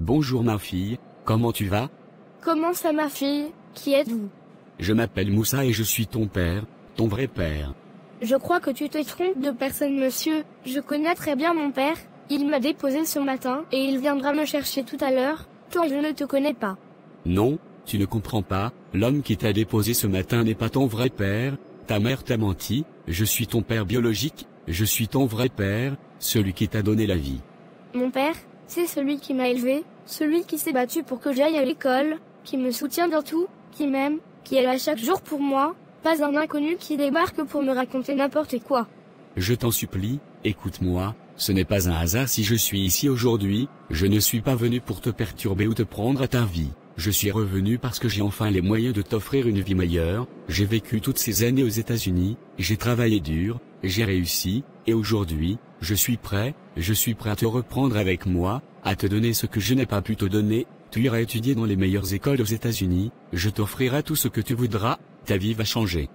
Bonjour ma fille, comment tu vas? Comment ça ma fille, qui êtes-vous? Je m'appelle Moussa et je suis ton père, ton vrai père. Je crois que tu te trompes de personne monsieur, je connais très bien mon père, il m'a déposé ce matin et il viendra me chercher tout à l'heure, toi je ne te connais pas. Non, tu ne comprends pas, l'homme qui t'a déposé ce matin n'est pas ton vrai père, ta mère t'a menti, je suis ton père biologique, je suis ton vrai père, celui qui t'a donné la vie. Mon père, c'est celui qui m'a élevé, celui qui s'est battu pour que j'aille à l'école, qui me soutient dans tout, qui m'aime, qui est là chaque jour pour moi, pas un inconnu qui débarque pour me raconter n'importe quoi. Je t'en supplie, écoute-moi, ce n'est pas un hasard si je suis ici aujourd'hui, je ne suis pas venu pour te perturber ou te prendre à ta vie. Je suis revenu parce que j'ai enfin les moyens de t'offrir une vie meilleure, j'ai vécu toutes ces années aux États-Unis, j'ai travaillé dur, j'ai réussi, et aujourd'hui, je suis prêt à te reprendre avec moi, à te donner ce que je n'ai pas pu te donner, tu iras étudier dans les meilleures écoles aux États-Unis, je t'offrirai tout ce que tu voudras, ta vie va changer.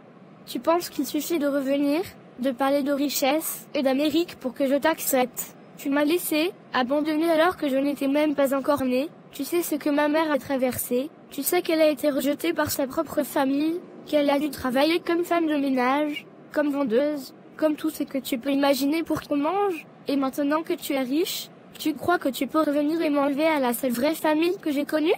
Tu penses qu'il suffit de revenir, de parler de richesse et d'Amérique pour que je t'accepte? Tu m'as laissé, abandonné alors que je n'étais même pas encore né. Tu sais ce que ma mère a traversé, tu sais qu'elle a été rejetée par sa propre famille, qu'elle a dû travailler comme femme de ménage, comme vendeuse, comme tout ce que tu peux imaginer pour qu'on mange, et maintenant que tu es riche, tu crois que tu peux revenir et m'enlever à la seule vraie famille que j'ai connue?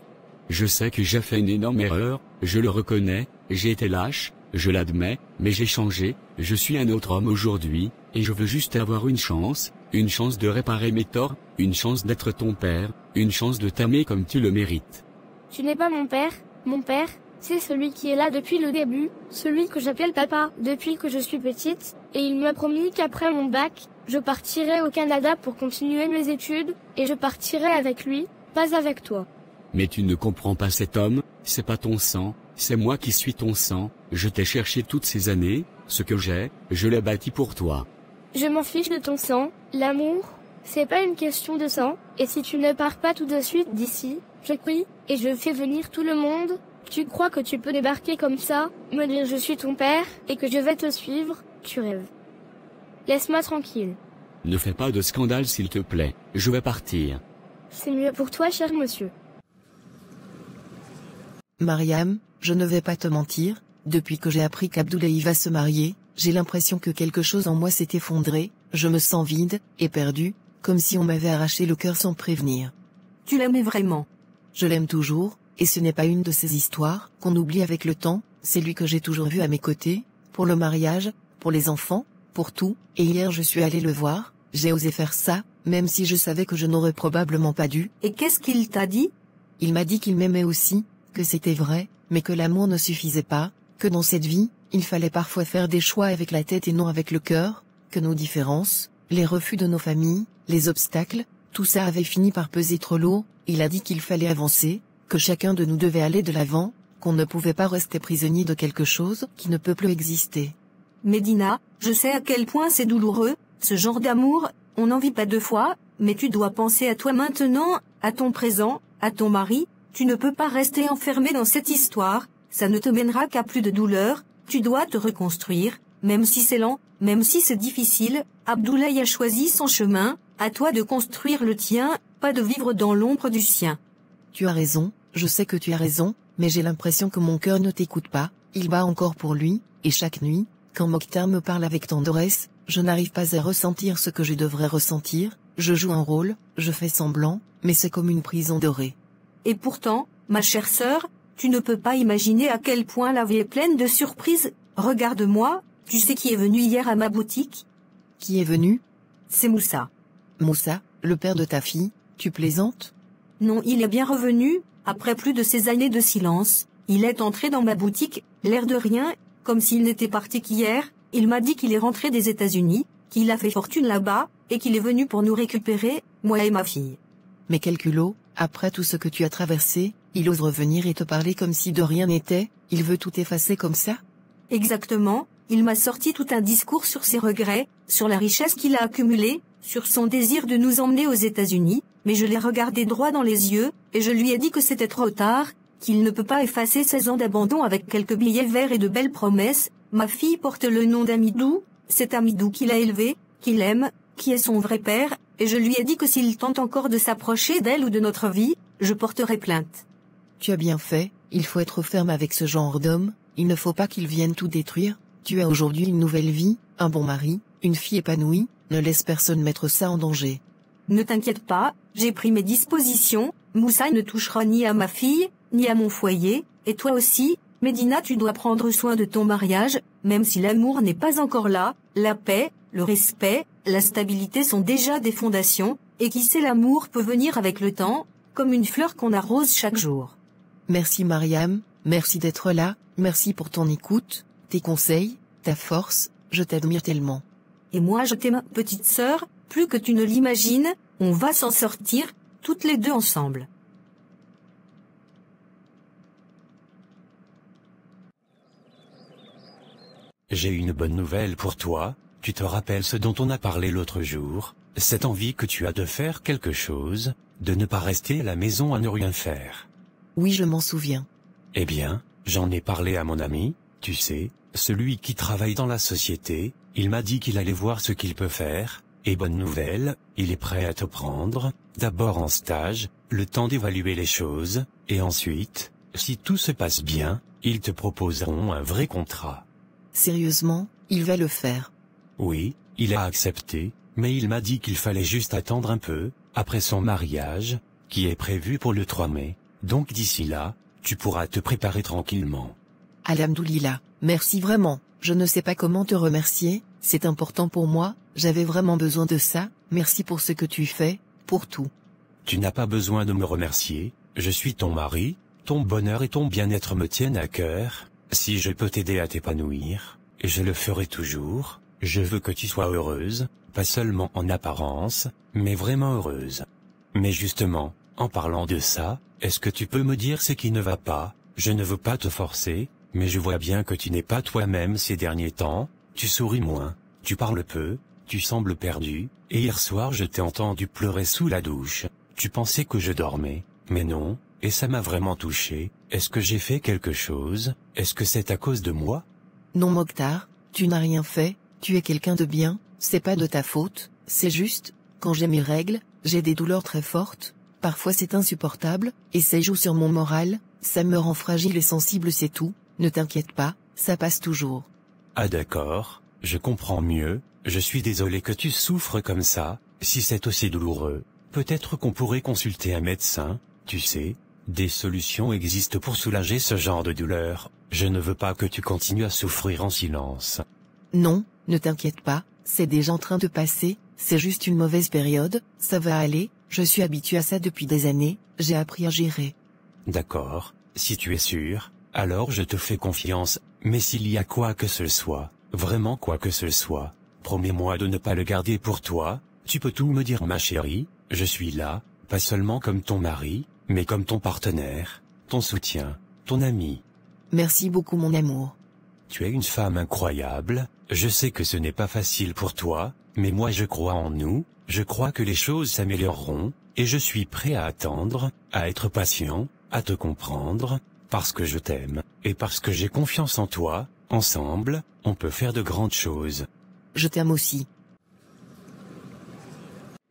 Je sais que j'ai fait une énorme erreur, je le reconnais, j'ai été lâche, je l'admets, mais j'ai changé, je suis un autre homme aujourd'hui, et je veux juste avoir une chance de réparer mes torts, une chance d'être ton père, une chance de t'aimer comme tu le mérites. Tu n'es pas mon père, c'est celui qui est là depuis le début, celui que j'appelle papa depuis que je suis petite, et il m'a promis qu'après mon bac, je partirai au Canada pour continuer mes études, et je partirai avec lui, pas avec toi. Mais tu ne comprends pas cet homme, c'est pas ton sang, c'est moi qui suis ton sang, je t'ai cherché toutes ces années, ce que j'ai, je l'ai bâti pour toi. Je m'en fiche de ton sang, l'amour, c'est pas une question de sang, et si tu ne pars pas tout de suite d'ici, je prie, et je fais venir tout le monde, tu crois que tu peux débarquer comme ça, me dire je suis ton père, et que je vais te suivre, tu rêves. Laisse-moi tranquille. Ne fais pas de scandale s'il te plaît, je vais partir. C'est mieux pour toi cher monsieur. Mariam, je ne vais pas te mentir, depuis que j'ai appris qu'Abdoulaye va se marier, j'ai l'impression que quelque chose en moi s'est effondré, je me sens vide, et perdu, comme si on m'avait arraché le cœur sans prévenir. Tu l'aimais vraiment? Je l'aime toujours, et ce n'est pas une de ces histoires qu'on oublie avec le temps, c'est lui que j'ai toujours vu à mes côtés, pour le mariage, pour les enfants, pour tout, et hier je suis allé le voir, j'ai osé faire ça, même si je savais que je n'aurais probablement pas dû. Et qu'est-ce qu'il t'a dit? Il m'a dit qu'il m'aimait aussi, que c'était vrai, mais que l'amour ne suffisait pas, que dans cette vie, il fallait parfois faire des choix avec la tête et non avec le cœur, que nos différences, les refus de nos familles, les obstacles, tout ça avait fini par peser trop lourd, il a dit qu'il fallait avancer, que chacun de nous devait aller de l'avant, qu'on ne pouvait pas rester prisonnier de quelque chose qui ne peut plus exister. Médina, je sais à quel point c'est douloureux, ce genre d'amour, on n'en vit pas deux fois, mais tu dois penser à toi maintenant, à ton présent, à ton mari, tu ne peux pas rester enfermé dans cette histoire, ça ne te mènera qu'à plus de douleur, tu dois te reconstruire, même si c'est lent, même si c'est difficile, Abdoulaye a choisi son chemin, à toi de construire le tien, pas de vivre dans l'ombre du sien. Tu as raison, je sais que tu as raison, mais j'ai l'impression que mon cœur ne t'écoute pas, il bat encore pour lui, et chaque nuit, quand Mokhtar me parle avec tendresse, je n'arrive pas à ressentir ce que je devrais ressentir, je joue un rôle, je fais semblant, mais c'est comme une prison dorée. Et pourtant, ma chère sœur, tu ne peux pas imaginer à quel point la vie est pleine de surprises. Regarde-moi, tu sais qui est venu hier à ma boutique? Qui est venu? C'est Moussa. Moussa, le père de ta fille, tu plaisantes? Non, il est bien revenu, après plus de ces années de silence. Il est entré dans ma boutique, l'air de rien, comme s'il n'était parti qu'hier. Il m'a dit qu'il est rentré des États-Unis, qu'il a fait fortune là-bas, et qu'il est venu pour nous récupérer, moi et ma fille. Mais quel culot, après tout ce que tu as traversé, il ose revenir et te parler comme si de rien n'était, il veut tout effacer comme ça? Exactement, il m'a sorti tout un discours sur ses regrets, sur la richesse qu'il a accumulée, sur son désir de nous emmener aux États-Unis, mais je l'ai regardé droit dans les yeux, et je lui ai dit que c'était trop tard, qu'il ne peut pas effacer 16 ans d'abandon avec quelques billets verts et de belles promesses. Ma fille porte le nom d'Amidou, c'est Amidou qui l'a élevée, qu'il aime, qui est son vrai père, et je lui ai dit que s'il tente encore de s'approcher d'elle ou de notre vie, je porterai plainte. Tu as bien fait, il faut être ferme avec ce genre d'homme, il ne faut pas qu'il vienne tout détruire. Tu as aujourd'hui une nouvelle vie, un bon mari, une fille épanouie, ne laisse personne mettre ça en danger. Ne t'inquiète pas, j'ai pris mes dispositions, Moussa ne touchera ni à ma fille, ni à mon foyer, et toi aussi, Médina, tu dois prendre soin de ton mariage, même si l'amour n'est pas encore là, la paix, le respect, la stabilité sont déjà des fondations, et qui sait, l'amour peut venir avec le temps, comme une fleur qu'on arrose chaque jour. Merci Mariam, merci d'être là, merci pour ton écoute, tes conseils, ta force, je t'admire tellement. Et moi je t'aime, petite sœur, plus que tu ne l'imagines, on va s'en sortir, toutes les deux ensemble. J'ai une bonne nouvelle pour toi, tu te rappelles ce dont on a parlé l'autre jour, cette envie que tu as de faire quelque chose, de ne pas rester à la maison à ne rien faire. Oui, je m'en souviens. Eh bien, j'en ai parlé à mon ami, tu sais, celui qui travaille dans la société, il m'a dit qu'il allait voir ce qu'il peut faire, et bonne nouvelle, il est prêt à te prendre, d'abord en stage, le temps d'évaluer les choses, et ensuite, si tout se passe bien, ils te proposeront un vrai contrat. Sérieusement, il va le faire. Oui, il a accepté, mais il m'a dit qu'il fallait juste attendre un peu, après son mariage, qui est prévu pour le 3 mai, donc d'ici là, tu pourras te préparer tranquillement. Alhamdoulilah, merci vraiment, je ne sais pas comment te remercier, c'est important pour moi, j'avais vraiment besoin de ça, merci pour ce que tu fais, pour tout. Tu n'as pas besoin de me remercier, je suis ton mari, ton bonheur et ton bien-être me tiennent à cœur, si je peux t'aider à t'épanouir, et je le ferai toujours, je veux que tu sois heureuse, pas seulement en apparence, mais vraiment heureuse. Mais justement, en parlant de ça, est-ce que tu peux me dire ce qui ne va pas? Je ne veux pas te forcer, mais je vois bien que tu n'es pas toi-même ces derniers temps, tu souris moins, tu parles peu, tu sembles perdu, et hier soir je t'ai entendu pleurer sous la douche, tu pensais que je dormais, mais non, et ça m'a vraiment touché. Est-ce que j'ai fait quelque chose? Est-ce que c'est à cause de moi? Non Mokhtar, tu n'as rien fait, tu es quelqu'un de bien, c'est pas de ta faute, c'est juste, quand j'ai mes règles, j'ai des douleurs très fortes, parfois c'est insupportable, et ça joue sur mon moral, ça me rend fragile et sensible, c'est tout, ne t'inquiète pas, ça passe toujours. Ah d'accord, je comprends mieux, je suis désolé que tu souffres comme ça, si c'est aussi douloureux, peut-être qu'on pourrait consulter un médecin, tu sais, des solutions existent pour soulager ce genre de douleur, je ne veux pas que tu continues à souffrir en silence. Non, ne t'inquiète pas, c'est déjà en train de passer, c'est juste une mauvaise période, ça va aller, je suis habitué à ça depuis des années, j'ai appris à gérer. D'accord, si tu es sûr, alors je te fais confiance, mais s'il y a quoi que ce soit, vraiment quoi que ce soit, promets-moi de ne pas le garder pour toi, tu peux tout me dire ma chérie, je suis là, pas seulement comme ton mari, mais comme ton partenaire, ton soutien, ton ami. Merci beaucoup mon amour. Tu es une femme incroyable, je sais que ce n'est pas facile pour toi, mais moi je crois en nous, je crois que les choses s'amélioreront, et je suis prêt à attendre, à être patient, à te comprendre, parce que je t'aime, et parce que j'ai confiance en toi, ensemble, on peut faire de grandes choses. Je t'aime aussi.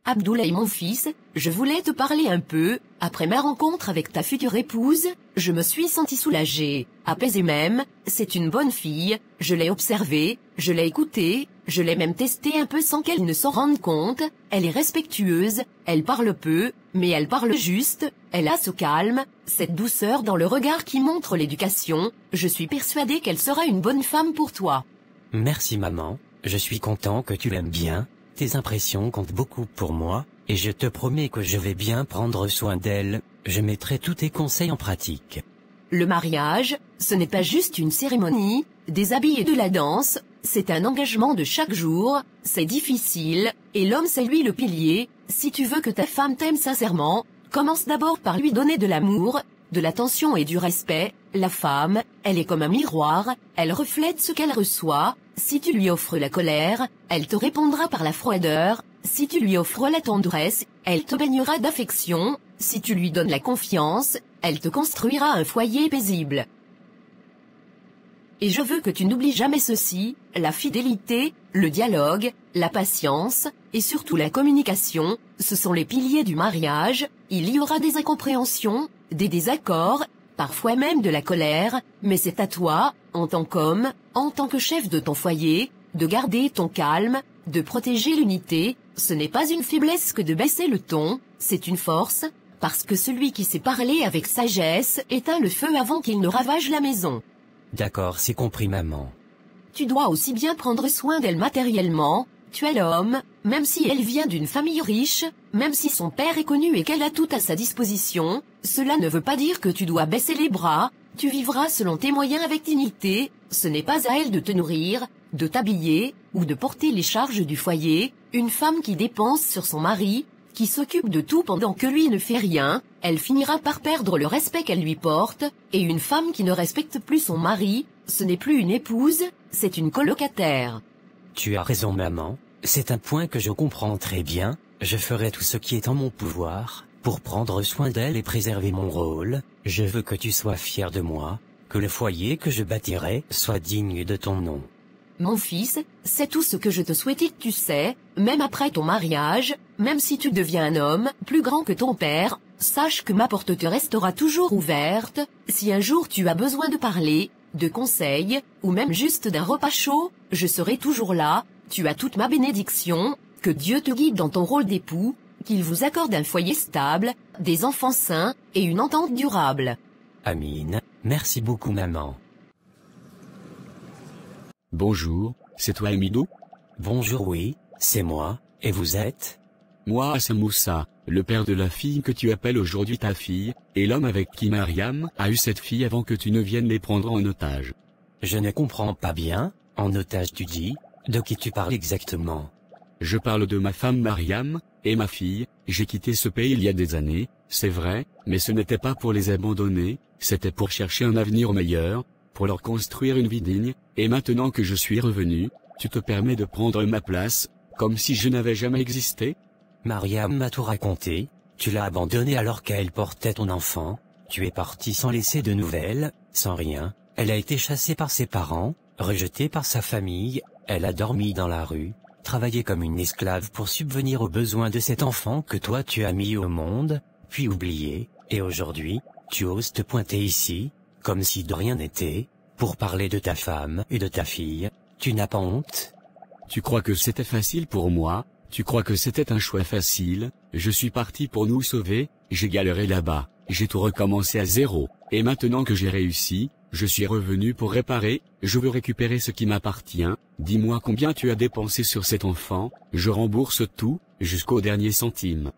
Abdoulaye mon fils, je voulais te parler un peu, après ma rencontre avec ta future épouse, je me suis sentie soulagée, apaisée même, c'est une bonne fille, je l'ai observée, je l'ai écoutée, je l'ai même testée un peu sans qu'elle ne s'en rende compte, elle est respectueuse, elle parle peu, mais elle parle juste, elle a ce calme, cette douceur dans le regard qui montre l'éducation, je suis persuadée qu'elle sera une bonne femme pour toi. Merci maman, je suis content que tu l'aimes bien. Tes impressions comptent beaucoup pour moi, et je te promets que je vais bien prendre soin d'elle, je mettrai tous tes conseils en pratique. Le mariage, ce n'est pas juste une cérémonie, des habits et de la danse, c'est un engagement de chaque jour, c'est difficile, et l'homme c'est lui le pilier, si tu veux que ta femme t'aime sincèrement, commence d'abord par lui donner de l'amour, de l'attention et du respect, la femme, elle est comme un miroir, elle reflète ce qu'elle reçoit, si tu lui offres la colère, elle te répondra par la froideur, si tu lui offres la tendresse, elle te baignera d'affection, si tu lui donnes la confiance, elle te construira un foyer paisible. et je veux que tu n'oublies jamais ceci, la fidélité, le dialogue, la patience, et surtout la communication, ce sont les piliers du mariage. Il y aura des incompréhensions, des désaccords, parfois même de la colère, mais c'est à toi, en tant qu'homme, en tant que chef de ton foyer, de garder ton calme, de protéger l'unité. Ce n'est pas une faiblesse que de baisser le ton, c'est une force, parce que celui qui sait parler avec sagesse éteint le feu avant qu'il ne ravage la maison. D'accord, c'est compris maman. Tu dois aussi bien prendre soin d'elle matériellement. Tu es l'homme, même si elle vient d'une famille riche, même si son père est connu et qu'elle a tout à sa disposition, cela ne veut pas dire que tu dois baisser les bras. Tu vivras selon tes moyens avec dignité. Ce n'est pas à elle de te nourrir, de t'habiller, ou de porter les charges du foyer. Une femme qui dépense sur son mari, qui s'occupe de tout pendant que lui ne fait rien, elle finira par perdre le respect qu'elle lui porte, et une femme qui ne respecte plus son mari, ce n'est plus une épouse, c'est une colocataire. Tu as raison maman, c'est un point que je comprends très bien, je ferai tout ce qui est en mon pouvoir, pour prendre soin d'elle et préserver mon rôle. Je veux que tu sois fier de moi, que le foyer que je bâtirai soit digne de ton nom. Mon fils, c'est tout ce que je te souhaitais, tu sais, même après ton mariage, même si tu deviens un homme plus grand que ton père, sache que ma porte te restera toujours ouverte. Si un jour tu as besoin de parler, de conseils, ou même juste d'un repas chaud, je serai toujours là. Tu as toute ma bénédiction, que Dieu te guide dans ton rôle d'époux, qu'il vous accorde un foyer stable, des enfants sains, et une entente durable. Amine, merci beaucoup maman. Bonjour, c'est toi Amidou? Bonjour oui, c'est moi, et vous êtes? Moi c'est Moussa, le père de la fille que tu appelles aujourd'hui ta fille, et l'homme avec qui Mariam a eu cette fille avant que tu ne viennes les prendre en otage. Je ne comprends pas bien, en otage tu dis, de qui tu parles exactement? Je parle de ma femme Mariam, et ma fille. J'ai quitté ce pays il y a des années, c'est vrai, mais ce n'était pas pour les abandonner, c'était pour chercher un avenir meilleur, pour leur construire une vie digne, et maintenant que je suis revenu, tu te permets de prendre ma place, comme si je n'avais jamais existé? Mariam m'a tout raconté, tu l'as abandonnée alors qu'elle portait ton enfant, tu es parti sans laisser de nouvelles, sans rien, elle a été chassée par ses parents, rejetée par sa famille, elle a dormi dans la rue, travaillé comme une esclave pour subvenir aux besoins de cet enfant que toi tu as mis au monde, puis oublié, et aujourd'hui, tu oses te pointer ici, comme si de rien n'était, pour parler de ta femme et de ta fille. Tu n'as pas honte? Tu crois que c'était facile pour moi? Tu crois que c'était un choix facile? Je suis parti pour nous sauver, j'ai galéré là-bas, j'ai tout recommencé à zéro, et maintenant que j'ai réussi, je suis revenu pour réparer, je veux récupérer ce qui m'appartient. Dis-moi combien tu as dépensé sur cet enfant, je rembourse tout, jusqu'au dernier centime.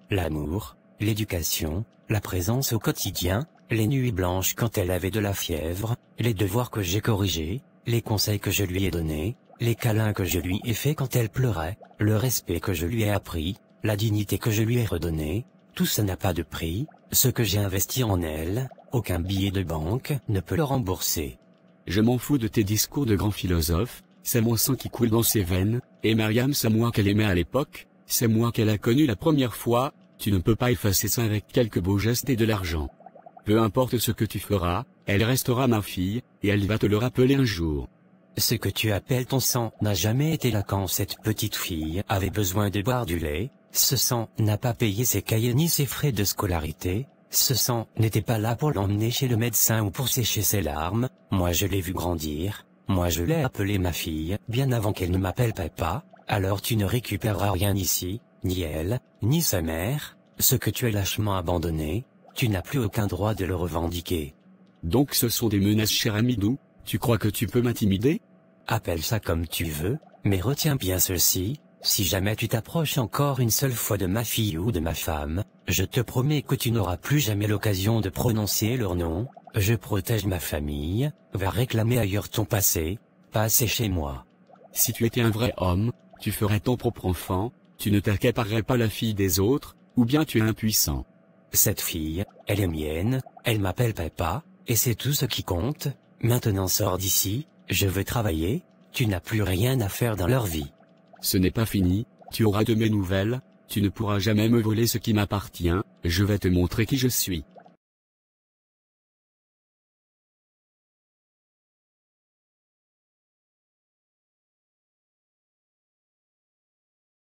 L'amour, l'éducation, la présence au quotidien, les nuits blanches quand elle avait de la fièvre, les devoirs que j'ai corrigés, les conseils que je lui ai donnés, les câlins que je lui ai faits quand elle pleurait, le respect que je lui ai appris, la dignité que je lui ai redonnée, tout ça n'a pas de prix, ce que j'ai investi en elle, aucun billet de banque ne peut le rembourser. Je m'en fous de tes discours de grand philosophe, c'est mon sang qui coule dans ses veines, et Mariam c'est moi qu'elle aimait à l'époque, c'est moi qu'elle a connu la première fois, tu ne peux pas effacer ça avec quelques beaux gestes et de l'argent. Peu importe ce que tu feras, elle restera ma fille, et elle va te le rappeler un jour. Ce que tu appelles ton sang n'a jamais été là quand cette petite fille avait besoin de boire du lait, ce sang n'a pas payé ses cahiers ni ses frais de scolarité, ce sang n'était pas là pour l'emmener chez le médecin ou pour sécher ses larmes, moi je l'ai vu grandir, moi je l'ai appelée ma fille, bien avant qu'elle ne m'appelle papa, alors tu ne récupéreras rien ici, ni elle, ni sa mère, ce que tu as lâchement abandonné, tu n'as plus aucun droit de le revendiquer. Donc ce sont des menaces, cher Amidou, tu crois que tu peux m'intimider? Appelle ça comme tu veux, mais retiens bien ceci, si jamais tu t'approches encore une seule fois de ma fille ou de ma femme, je te promets que tu n'auras plus jamais l'occasion de prononcer leur nom, je protège ma famille, va réclamer ailleurs ton passé, pas assez chez moi. Si tu étais un vrai homme, tu ferais ton propre enfant, tu ne t'accaparerais pas la fille des autres, ou bien tu es impuissant. Cette fille, elle est mienne, elle m'appelle papa, et c'est tout ce qui compte, maintenant sors d'ici, je veux travailler, tu n'as plus rien à faire dans leur vie. Ce n'est pas fini, tu auras de mes nouvelles, tu ne pourras jamais me voler ce qui m'appartient, je vais te montrer qui je suis.